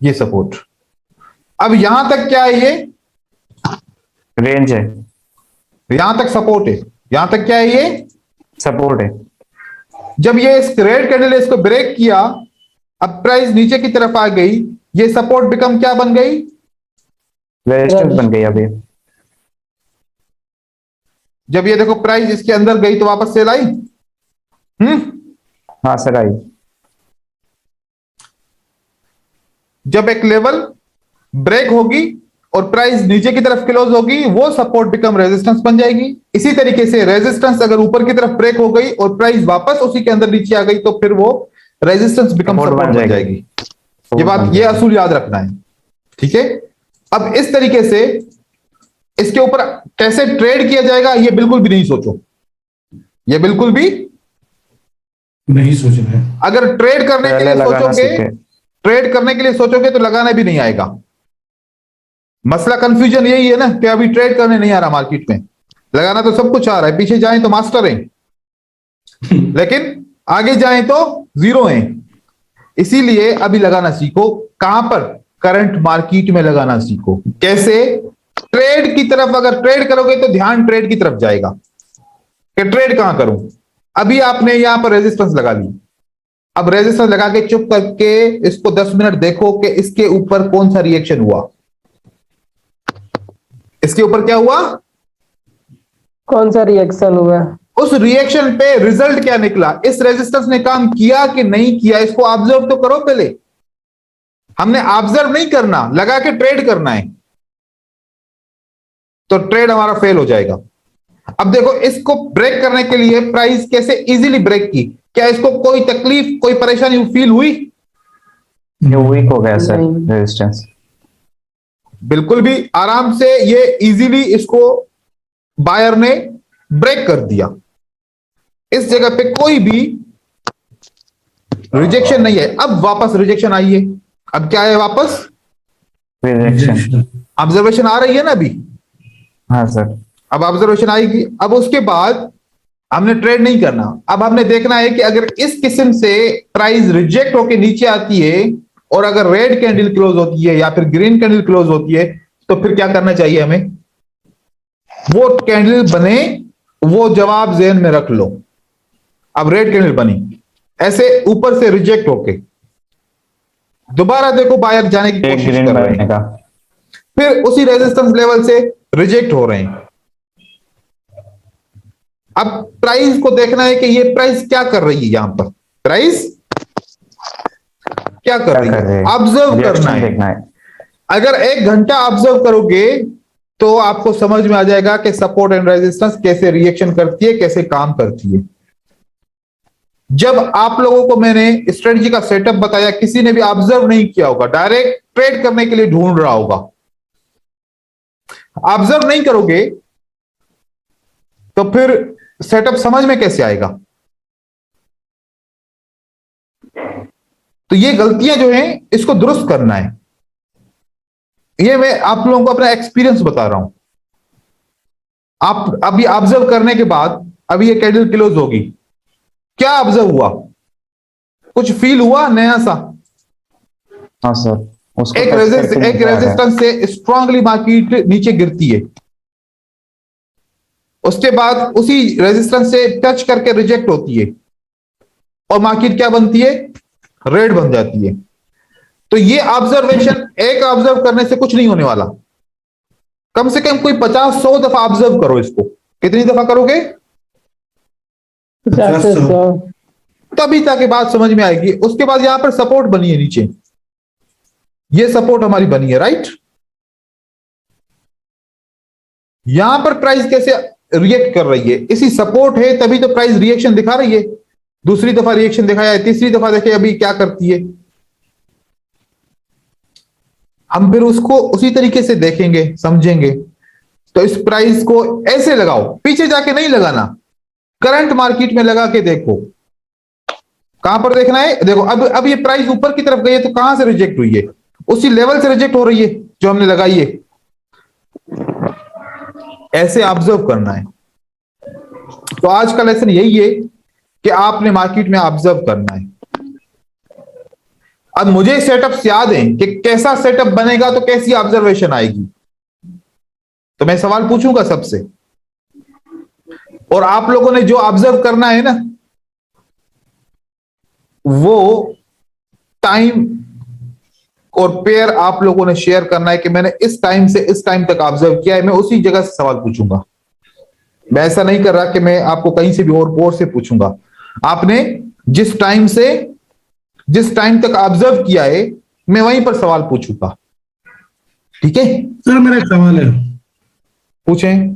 ये सपोर्ट। अब यहां तक क्या है? ये रेंज है। यहां तक सपोर्ट है। यहां तक क्या है? ये सपोर्ट है। जब ये इस रेड कैंडल ने इसको ब्रेक किया, अब प्राइस नीचे की तरफ आ गई, ये सपोर्ट बिकम क्या बन गई? रेजिस्टेंस बन गई। अभी जब ये देखो प्राइस इसके अंदर गई तो वापस सेल आई। हाँ सर आई। जब एक लेवल ब्रेक होगी और प्राइस नीचे की तरफ क्लोज होगी, वो सपोर्ट बिकम रेजिस्टेंस बन जाएगी। इसी तरीके से रेजिस्टेंस अगर ऊपर की तरफ ब्रेक हो गई और प्राइस वापस उसी के अंदर नीचे आ गई तो फिर वो रेजिस्टेंस बिकम सपोर्ट बन जाएगी। ये असूल याद रखना है, ठीक है। अब इस तरीके से इसके ऊपर कैसे ट्रेड किया जाएगा ये बिल्कुल भी नहीं सोचो। ये बिल्कुल भी नहीं सोच रहे। अगर ट्रेड करने के पहले लिए लगाना सोचोगे, सीखे। ट्रेड करने के लिए सोचोगे तो लगाना भी नहीं आएगा। मसला कंफ्यूजन यही है ना कि अभी ट्रेड करने नहीं आ रहा मार्केट में, लगाना तो सब कुछ आ रहा है, पीछे जाएं तो मास्टर हैं लेकिन आगे जाएं तो जीरो हैं। इसीलिए अभी लगाना सीखो। कहां पर? करंट मार्केट में लगाना सीखो। कैसे? ट्रेड की तरफ अगर ट्रेड करोगे तो ध्यान ट्रेड की तरफ जाएगा कि ट्रेड कहां करूं। अभी आपने यहां पर रेजिस्टेंस लगा ली, अब रेजिस्टेंस लगा के चुप करके इसको 10 मिनट देखो कि इसके ऊपर कौन सा रिएक्शन हुआ। इसके ऊपर क्या हुआ? कौन सा रिएक्शन हुआ? उस रिएक्शन पे रिजल्ट क्या निकला? इस रेजिस्टेंस ने काम किया कि नहीं किया, इसको ऑब्जर्व तो करो पहले। हमने ऑब्जर्व नहीं करना, लगा के ट्रेड करना है, तो ट्रेड हमारा फेल हो जाएगा। अब देखो, इसको ब्रेक करने के लिए प्राइस कैसे इजीली ब्रेक की? क्या इसको कोई तकलीफ, कोई परेशानी फील हुई? ये वीक हो गया सर नहीं। रेजिस्टेंस। बिल्कुल भी आराम से ये इजीली इसको बायर ने ब्रेक कर दिया। इस जगह पे कोई भी रिजेक्शन नहीं है। अब वापस रिजेक्शन आई है। अब क्या है? वापस रिजेक्शन। ऑब्जर्वेशन आ रही है ना अभी। हाँ सर। अब ऑब्जर्वेशन आएगी। अब उसके बाद हमने ट्रेड नहीं करना, अब हमने देखना है कि अगर इस किस्म से प्राइस रिजेक्ट होकर नीचे आती है और अगर रेड कैंडल क्लोज होती है या फिर ग्रीन कैंडल क्लोज होती है तो फिर क्या करना चाहिए हमें? वो कैंडल बने, वो जवाब ज़हन में रख लो। अब रेड कैंडल बनी ऐसे ऊपर से रिजेक्ट होके, दोबारा देखो बायर जाने की कोशिश ग्रीन कर रहे बनने हैं, का। फिर उसी रेजिस्टेंस लेवल से रिजेक्ट हो रहे हैं। अब प्राइस को देखना है कि ये प्राइस क्या कर रही है। यहां पर प्राइस क्या कर रही है, ऑब्जर्व करना है। देखना है। अगर 1 घंटा ऑब्जर्व करोगे तो आपको समझ में आ जाएगा कि सपोर्ट एंड रेजिस्टेंस कैसे रिएक्शन करती है, कैसे काम करती है। जब आप लोगों को मैंने स्ट्रेटजी का सेटअप बताया, किसी ने भी ऑब्जर्व नहीं किया होगा, डायरेक्ट ट्रेड करने के लिए ढूंढ रहा होगा। ऑब्जर्व नहीं करोगे तो फिर सेटअप समझ में कैसे आएगा? तो ये गलतियां जो हैं इसको दुरुस्त करना है। ये मैं आप लोगों को अपना एक्सपीरियंस बता रहा हूं। आप अभी ऑब्जर्व करने के बाद अभी ये कैंडल क्लोज होगी, क्या ऑब्जर्व हुआ? कुछ फील हुआ नया सा? हाँ सर। उसको एक टच करके नीचे आ गया। रेजिस्टेंस से स्ट्रांगली मार्केट नीचे गिरती है, उसके बाद उसी रेजिस्टेंस से टच करके रिजेक्ट होती है और मार्केट क्या बनती है? रेड बन जाती है। तो ये ऑब्जर्वेशन एक ऑब्जर्व करने से कुछ नहीं होने वाला। कम से कम कोई 50-100 दफा ऑब्जर्व करो इसको। कितनी दफा करोगे? 50 से 100। तभी ताकि बात समझ में आएगी। उसके बाद यहां पर सपोर्ट बनी है नीचे, ये सपोर्ट हमारी बनी है, राइट? यहां पर प्राइस कैसे रिएक्ट कर रही है? इसी सपोर्ट है तभी तो प्राइस रिएक्शन दिखा रही है। दूसरी दफा रिएक्शन दिखाया है, तीसरी दफा देखे अभी क्या करती है। हम फिर उसको उसी तरीके से देखेंगे, समझेंगे। तो इस प्राइस को ऐसे लगाओ, पीछे जाके नहीं लगाना, करंट मार्केट में लगा के देखो। कहां पर देखना है? देखो अब ये प्राइस ऊपर की तरफ गई है तो कहां से रिजेक्ट हुई है? उसी लेवल से रिजेक्ट हो रही है जो हमने लगाई है। ऐसे ऑब्जर्व करना है। तो आज का लेसन यही है कि आपने मार्केट में ऑब्जर्व करना है। अब मुझे सेटअप्स याद हैं कि कैसा सेटअप बनेगा तो कैसी ऑब्जर्वेशन आएगी। तो मैं सवाल पूछूंगा सबसे, और आप लोगों ने जो ऑब्जर्व करना है ना, वो टाइम और पेयर आप लोगों ने शेयर करना है कि मैंने इस टाइम से इस टाइम तक ऑब्जर्व किया है। मैं उसी जगह से सवाल पूछूंगा। मैं ऐसा नहीं कर रहा कि मैं आपको कहीं से भी और से पूछूंगा। आपने जिस टाइम से जिस टाइम तक ऑब्जर्व किया है मैं वहीं पर सवाल पूछूंगा। ठीक है सर, मेरा एक सवाल है। पूछें।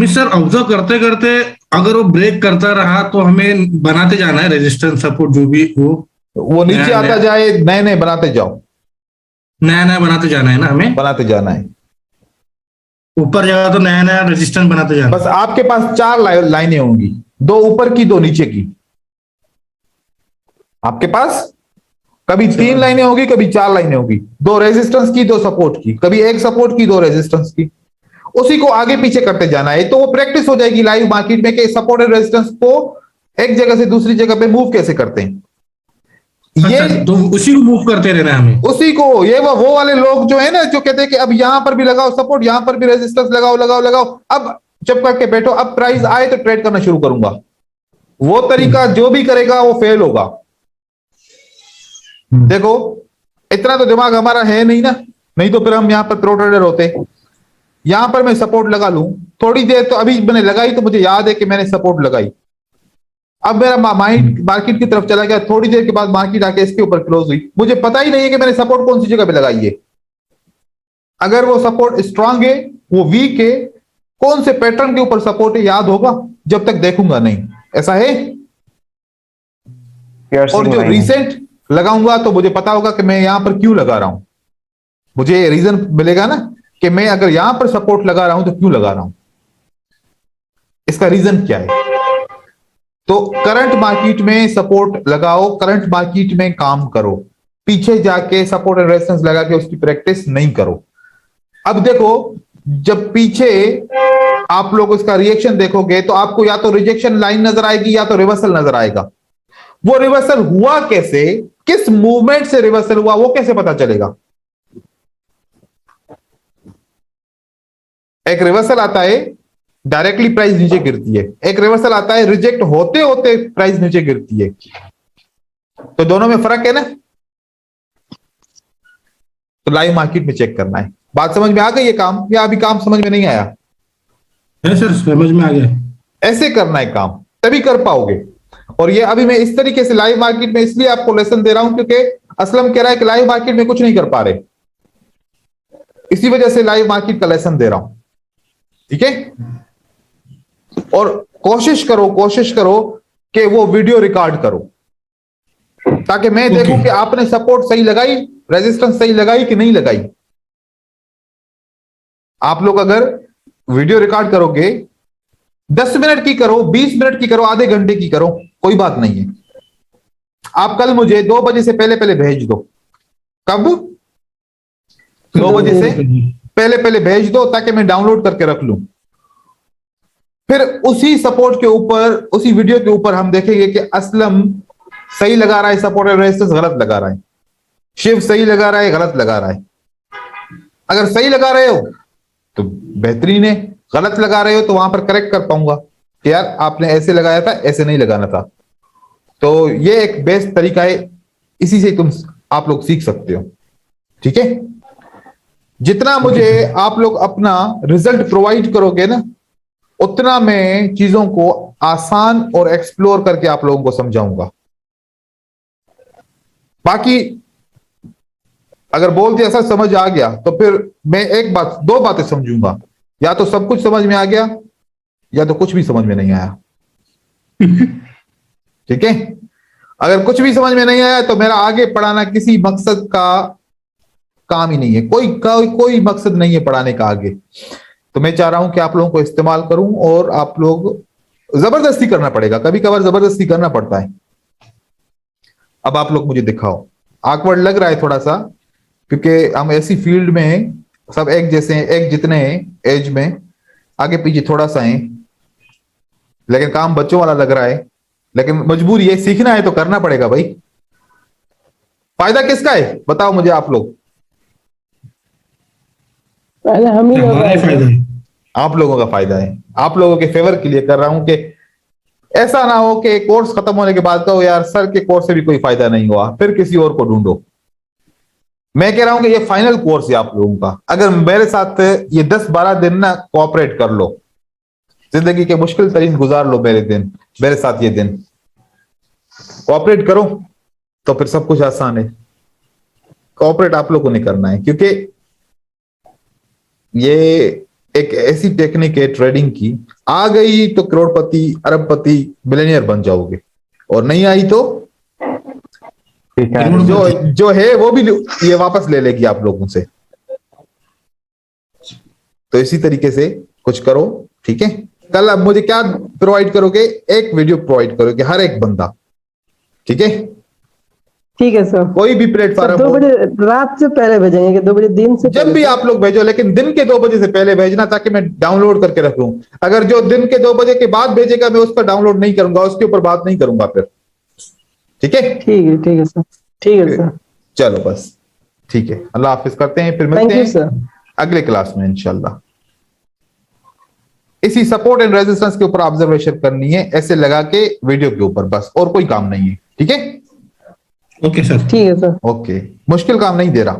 सर, ऑब्जर्व करते करते अगर वो ब्रेक करता रहा तो हमें बनाते जाना है रेजिस्टेंस सपोर्ट जो भी हो, वो नीचे आता जाए, नए नए बनाते जाओ, नया नया बनाते जाना है ना, हमें बनाते जाना है। ऊपर जाएगा तो नया नया रेजिस्टेंस बनाते जाना। बस आपके पास 4 लाइनें होंगी, 2 ऊपर की 2 नीचे की। आपके पास कभी 3 लाइनें होगी, कभी 4 लाइनें होगी, 2 रेजिस्टेंस की 2 सपोर्ट की, कभी 1 सपोर्ट की 2 रेजिस्टेंस की। उसी को आगे पीछे करते जाना है, तो वो प्रैक्टिस हो जाएगी लाइव मार्केट में कि सपोर्ट एंड रेजिस्टेंस को एक जगह से दूसरी जगह पे मूव कैसे करते हैं। ये अच्छा, तो उसी को मूव करते रहना है हमें। उसी को, ये वो वाले लोग जो है ना, जो कहते हैं कि अब यहां पर भी लगाओ सपोर्ट, यहां पर भी रेजिस्टेंस लगाओ लगाओ लगाओ, अब चुप करके बैठो, अब प्राइस आए तो ट्रेड करना शुरू करूंगा, वो तरीका जो भी करेगा वो फेल होगा। देखो इतना तो दिमाग हमारा है नहीं ना, नहीं तो फिर हम यहां पर प्रो ट्रेडर होते। यहां पर मैं सपोर्ट लगा लूं थोड़ी देर, तो अभी मैंने लगाई तो मुझे याद है कि मैंने सपोर्ट लगाई, अब मेरा माइंड मार्केट की तरफ चला गया, थोड़ी देर के बाद मार्केट आके इसके ऊपर क्लोज हुई, मुझे पता ही नहीं है कि मैंने सपोर्ट कौन सी जगह पे लगाई है। अगर वो सपोर्ट स्ट्रांग है, वो वीक है, कौन से पैटर्न के ऊपर सपोर्ट है याद होगा, जब तक देखूंगा नहीं, ऐसा है। और जो रिसेंट लगाऊंगा तो मुझे पता होगा कि मैं यहां पर क्यों लगा रहा हूं, मुझे रीजन मिलेगा ना कि मैं अगर यहां पर सपोर्ट लगा रहा हूं तो क्यों लगा रहा हूं, इसका रीजन क्या है। तो करंट मार्केट में सपोर्ट लगाओ, करंट मार्केट में काम करो, पीछे जाके सपोर्ट एंड रेजिस्टेंस लगा के उसकी प्रैक्टिस नहीं करो। अब देखो, जब पीछे आप लोग इसका रिएक्शन देखोगे तो आपको या तो रिजेक्शन लाइन नजर आएगी या तो रिवर्सल नजर आएगा। वो रिवर्सल हुआ कैसे, किस मूवमेंट से रिवर्सल हुआ, वो कैसे पता चलेगा। एक रिवर्सल आता है, डायरेक्टली प्राइस नीचे गिरती है, एक रिवर्सल आता है रिजेक्ट होते होते प्राइस नीचे गिरती है, तो दोनों में फर्क है ना। तो लाइव मार्केट में चेक करना है। बात समझ में आ गई है काम, या अभी काम समझ में नहीं आया? सर समझ में आ गया। ऐसे करना है काम, तभी कर पाओगे। और ये अभी मैं इस तरीके से लाइव मार्केट में इसलिए आपको लेसन दे रहा हूं क्योंकि असलम कह रहा है कि लाइव मार्केट में कुछ नहीं कर पा रहे, इसी वजह से लाइव मार्केट का लेसन दे रहा हूं, ठीक है। और कोशिश करो कि वो वीडियो रिकॉर्ड करो, ताकि मैं देखूं कि आपने सपोर्ट सही लगाई, रेजिस्टेंस सही लगाई कि नहीं लगाई। आप लोग अगर वीडियो रिकॉर्ड करोगे, 10 मिनट की करो, 20 मिनट की करो, आधे घंटे की करो, कोई बात नहीं है। आप कल मुझे 2 बजे से पहले पहले भेज दो। कब? 2 बजे से पहले पहले भेज दो, ताकि मैं डाउनलोड करके रख लूं। फिर उसी सपोर्ट के ऊपर, उसी वीडियो के ऊपर हम देखेंगे कि असलम सही लगा रहा है सपोर्ट और रेजिस्टेंस, गलत लगा रहा है, शिव सही लगा रहा है, गलत लगा रहा है। अगर सही लगा रहे हो तो बेहतरीन है, गलत लगा रहे हो तो वहां पर करेक्ट कर पाऊंगा कि यार आपने ऐसे लगाया था, ऐसे नहीं लगाना था। तो ये एक बेस्ट तरीका है, इसी से आप लोग सीख सकते हो, ठीक है। जितना मुझे आप लोग अपना रिजल्ट प्रोवाइड करोगे ना, उतना मैं चीजों को आसान और एक्सप्लोर करके आप लोगों को समझाऊंगा। बाकी अगर बोल दिया ऐसा समझ आ गया तो फिर मैं एक बात, 2 बातें समझूंगा, या तो सब कुछ समझ में आ गया या तो कुछ भी समझ में नहीं आया। ठीक है, अगर कुछ भी समझ में नहीं आया तो मेरा आगे पढ़ाना किसी मकसद का काम ही नहीं है, कोई मकसद नहीं है पढ़ाने का आगे। तो मैं चाह रहा हूं कि आप लोगों को इस्तेमाल करूं, और आप लोग जबरदस्ती करना पड़ेगा, कभी कभार जबरदस्ती करना पड़ता है। अब आप लोग मुझे दिखाओ, awkward लग रहा है थोड़ा सा, क्योंकि हम ऐसी फील्ड में हैं, सब एक जैसे हैं, एक जितने हैं एज में, आगे पीछे थोड़ा सा हैं, लेकिन काम बच्चों वाला लग रहा है। लेकिन मजबूरी है, सीखना है तो करना पड़ेगा भाई। फायदा किसका है बताओ मुझे आप लोग। पहले हम ही लोग हमारा फायदा है। आप लोगों का फायदा है, आप लोगों के फेवर के लिए कर रहा हूं कि ऐसा ना हो कि कोर्स खत्म होने के बाद कहो यार सर के कोर्स से भी कोई फायदा नहीं हुआ, फिर किसी और को ढूंढो। मैं कह रहा हूं कि ये फाइनल कोर्स है आप लोगों का। अगर मेरे साथ ये 10-12 दिन ना कोऑपरेट कर लो, जिंदगी के मुश्किल तरीन गुजार लो मेरे साथ ये दिन कोऑपरेट करो, तो फिर सब कुछ आसान है। कोऑपरेट आप लोगों ने करना है, क्योंकि ये एक ऐसी टेक्निक है ट्रेडिंग की, आ गई तो करोड़पति, अरबपति, मिलेनियर बन जाओगे, और नहीं आई तो जो है वो भी ये वापस ले लेगी आप लोगों से। तो इसी तरीके से कुछ करो, ठीक है। कल अब मुझे क्या प्रोवाइड करोगे, एक वीडियो प्रोवाइड करोगे हर एक बंदा, ठीक है। ठीक है सर। कोई भी सर प्लेटफॉर्म 2 बजे रात से पहले भेजेंगे कि 2 बजे दिन से जब भी आप लोग भेजो, लेकिन दिन के 2 बजे से पहले भेजना ताकि मैं डाउनलोड करके रख लूं। अगर जो दिन के 2 बजे के बाद भेजेगा मैं उसका डाउनलोड नहीं करूंगा, उसके ऊपर बात नहीं करूंगा फिर, ठीक है। ठीक है सर, ठीक है सर। चलो बस ठीक है, अल्लाह हाफिज करते हैं, फिर थैंक मिलते यू हैं सर। अगले क्लास में इंशाल्लाह। इसी सपोर्ट एंड रेजिस्टेंस के ऊपर ऑब्जर्वेशन करनी है, ऐसे लगा के वीडियो के ऊपर, बस और कोई काम नहीं है, ठीक है। Okay sir. ठीक है सर। ओके, मुश्किल काम नहीं दे रहा।